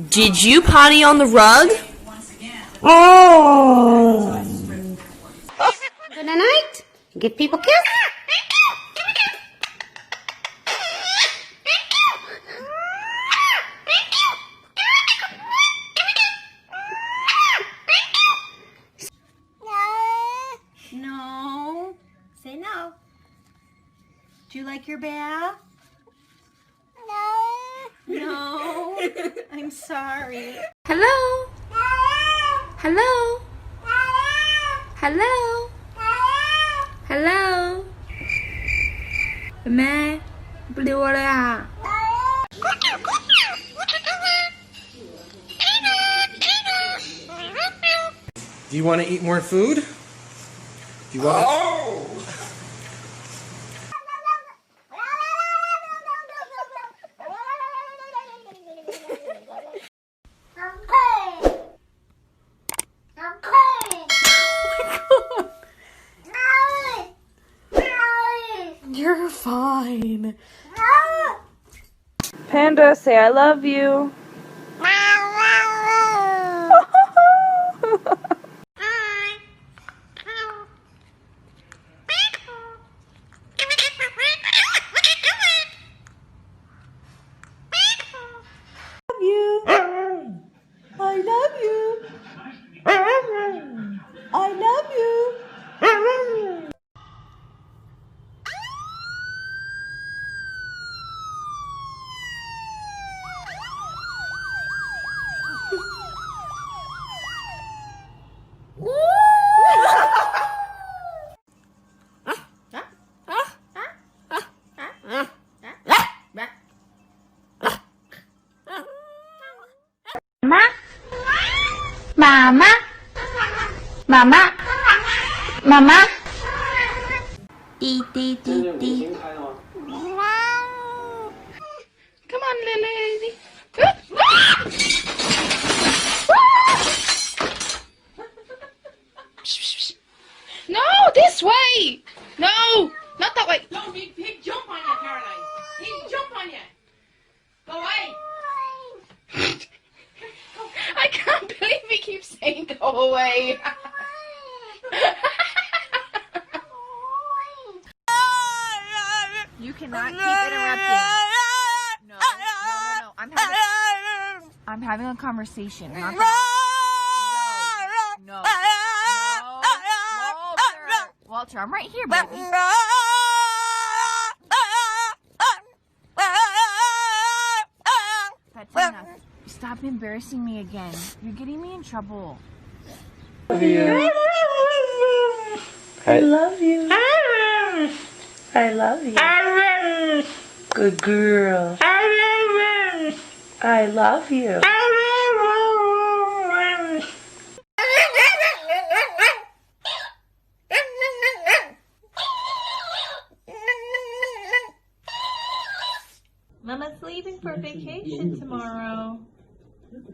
Did you potty on the rug? Oh. Good night. Give people kisses. No. Say no. Do you like your bath? No. I'm sorry. Hello? Hello? Hello? Hello? Mẹ, đi qua đây à? Do you want to eat more food? Do you want You're fine. Panda, say I love you. I love you. I love you. Mama. Mama. Mama. Dee dee dee dee. Come on, little lady. No, this way. No, not that way. No, he'd jump on you, Caroline. He'd jump on you. Go away. I can't believe he keeps saying go away. You cannot keep interrupting. No. I'm having a conversation. I'm not gonna... No. Walter, I'm right here, baby. That's enough. Stop embarrassing me again. You're getting me in trouble. I love you. I love you. Good girl. I love you. Mama's leaving for vacation tomorrow.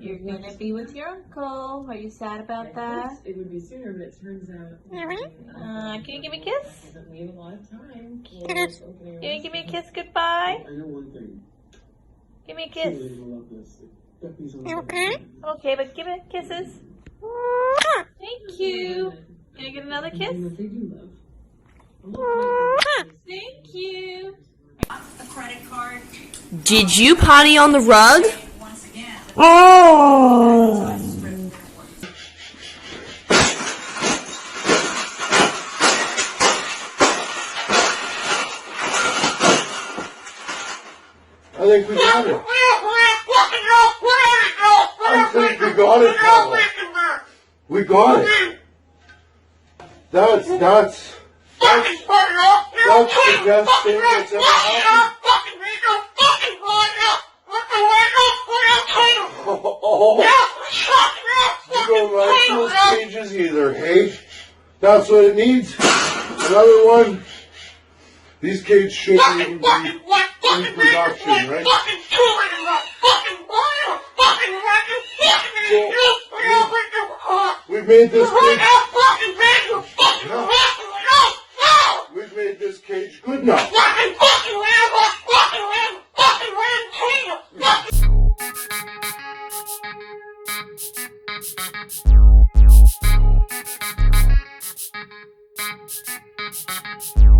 You're gonna be with your uncle. Are you sad about that? It would be sooner, but it turns out. Can you give me a kiss? We have a lot of time. Can you give me a kiss goodbye? I know one thing. Give me a kiss. Okay. Okay, but give it kisses. Thank you. Can I get another kiss? They do love. Thank you. A credit card. Did you potty on the rug? Oh. I think we got it. I think we got it, Paula. We got it. That's the best thing that's ever happened. Oh, you don't like those cages either, hey? That's what it needs. Another one. These cages shouldn't even be in production, right? So, we've made this cage. No. We've made this cage good enough. you.